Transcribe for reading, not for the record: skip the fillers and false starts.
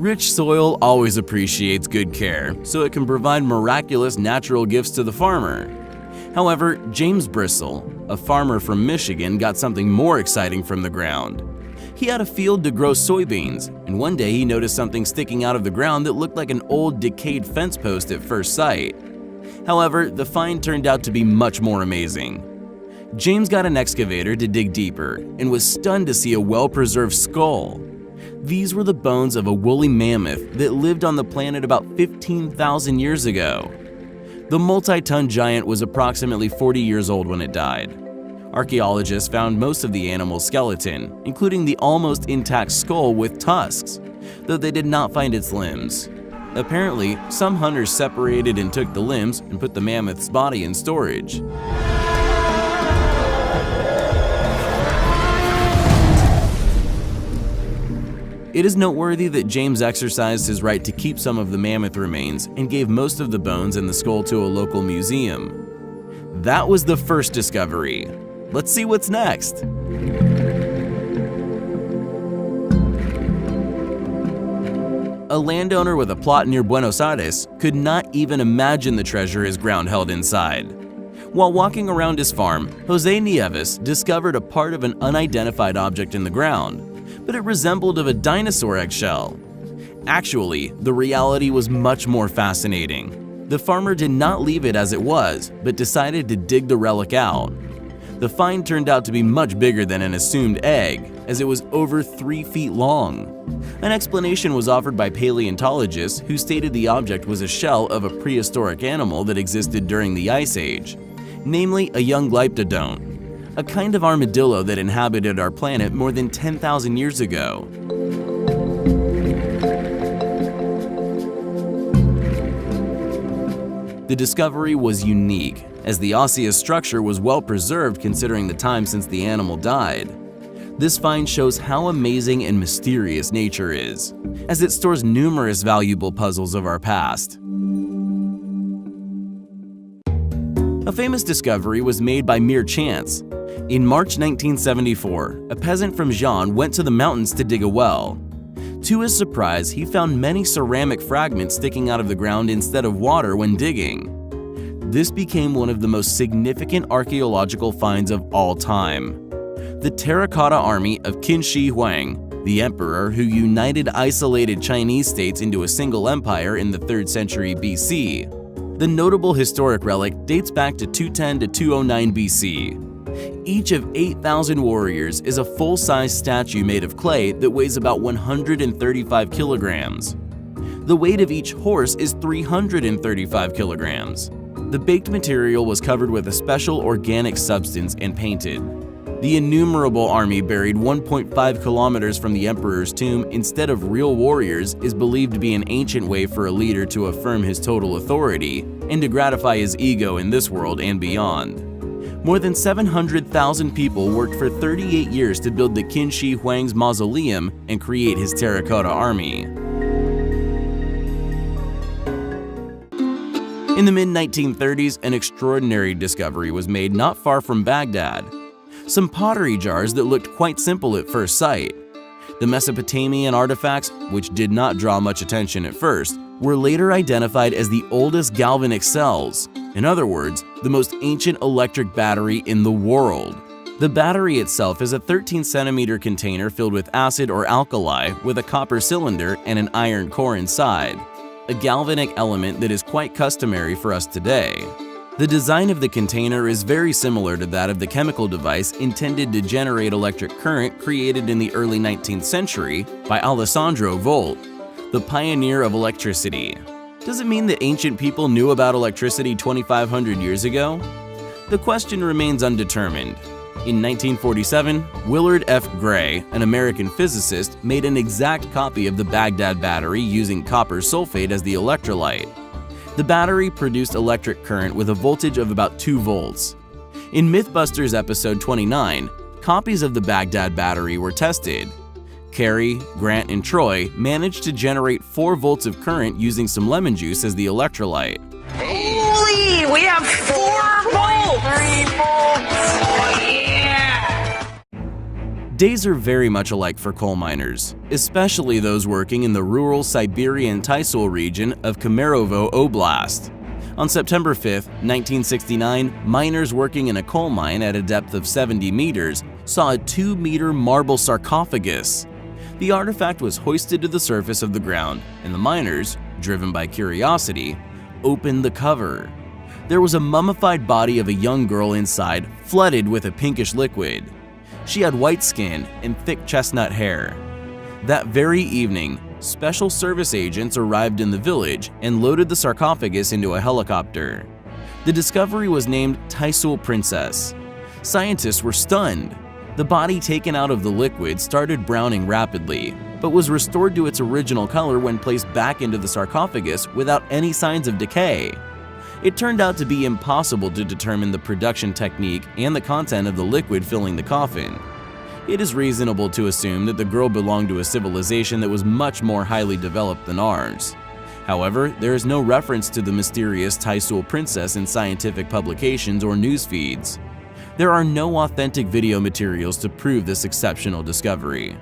Rich soil always appreciates good care, so it can provide miraculous natural gifts to the farmer. However, James Bristol, a farmer from Michigan, got something more exciting from the ground. He had a field to grow soybeans, and one day he noticed something sticking out of the ground that looked like an old decayed fence post at first sight. However, the find turned out to be much more amazing. James got an excavator to dig deeper and was stunned to see a well-preserved skull. These were the bones of a woolly mammoth that lived on the planet about 15,000 years ago. The multi-ton giant was approximately 40 years old when it died. Archaeologists found most of the animal's skeleton, including the almost intact skull with tusks, though they did not find its limbs. Apparently, some hunters separated and took the limbs and put the mammoth's body in storage. It is noteworthy that James exercised his right to keep some of the mammoth remains and gave most of the bones and the skull to a local museum. That was the first discovery. Let's see what's next. A landowner with a plot near Buenos Aires could not even imagine the treasure his ground held inside. While walking around his farm, Jose Nieves discovered a part of an unidentified object in the ground, but it resembled of a dinosaur eggshell. Actually, the reality was much more fascinating. The farmer did not leave it as it was, but decided to dig the relic out. The find turned out to be much bigger than an assumed egg, as it was over 3 feet long. An explanation was offered by paleontologists who stated the object was a shell of a prehistoric animal that existed during the Ice Age, namely a young glyptodont, a kind of armadillo that inhabited our planet more than 10,000 years ago. The discovery was unique, as the osseous structure was well preserved considering the time since the animal died. This find shows how amazing and mysterious nature is, as it stores numerous valuable puzzles of our past. A famous discovery was made by mere chance. In March 1974, a peasant from Jean went to the mountains to dig a well. To his surprise, he found many ceramic fragments sticking out of the ground instead of water when digging. This became one of the most significant archaeological finds of all time. The terracotta army of Qin Shi Huang, the emperor who united isolated Chinese states into a single empire in the 3rd century BC. The notable historic relic dates back to 210 to 209 BC. Each of 8,000 warriors is a full-size statue made of clay that weighs about 135 kilograms. The weight of each horse is 335 kilograms. The baked material was covered with a special organic substance and painted. The innumerable army buried 1.5 kilometers from the emperor's tomb instead of real warriors is believed to be an ancient way for a leader to affirm his total authority and to gratify his ego in this world and beyond. More than 700,000 people worked for 38 years to build the Qin Shi Huang's mausoleum and create his terracotta army. In the mid-1930s, an extraordinary discovery was made not far from Baghdad. Some pottery jars that looked quite simple at first sight. The Mesopotamian artifacts, which did not draw much attention at first, were later identified as the oldest galvanic cells. In other words, the most ancient electric battery in the world. The battery itself is a 13-centimeter container filled with acid or alkali with a copper cylinder and an iron core inside, a galvanic element that is quite customary for us today. The design of the container is very similar to that of the chemical device intended to generate electric current created in the early 19th century by Alessandro Volta, the pioneer of electricity. Does it mean that ancient people knew about electricity 2,500 years ago? The question remains undetermined. In 1947, Willard F. Gray, an American physicist, made an exact copy of the Baghdad battery using copper sulfate as the electrolyte. The battery produced electric current with a voltage of about 2 volts. In Mythbusters episode 29, copies of the Baghdad battery were tested. Carrie, Grant, and Troy managed to generate 4 volts of current using some lemon juice as the electrolyte. Holy! We have 4 volts! 3 volts! Oh, yeah! Days are very much alike for coal miners, especially those working in the rural Siberian Tysul region of Kemerovo Oblast. On September 5, 1969, miners working in a coal mine at a depth of 70 meters saw a 2-meter marble sarcophagus. The artifact was hoisted to the surface of the ground, and the miners, driven by curiosity, opened the cover. There was a mummified body of a young girl inside, flooded with a pinkish liquid. She had white skin and thick chestnut hair. That very evening, special service agents arrived in the village and loaded the sarcophagus into a helicopter. The discovery was named Tysul Princess. Scientists were stunned. The body taken out of the liquid started browning rapidly, but was restored to its original color when placed back into the sarcophagus without any signs of decay. It turned out to be impossible to determine the production technique and the content of the liquid filling the coffin. It is reasonable to assume that the girl belonged to a civilization that was much more highly developed than ours. However, there is no reference to the mysterious Tysul Princess in scientific publications or news feeds. There are no authentic video materials to prove this exceptional discovery.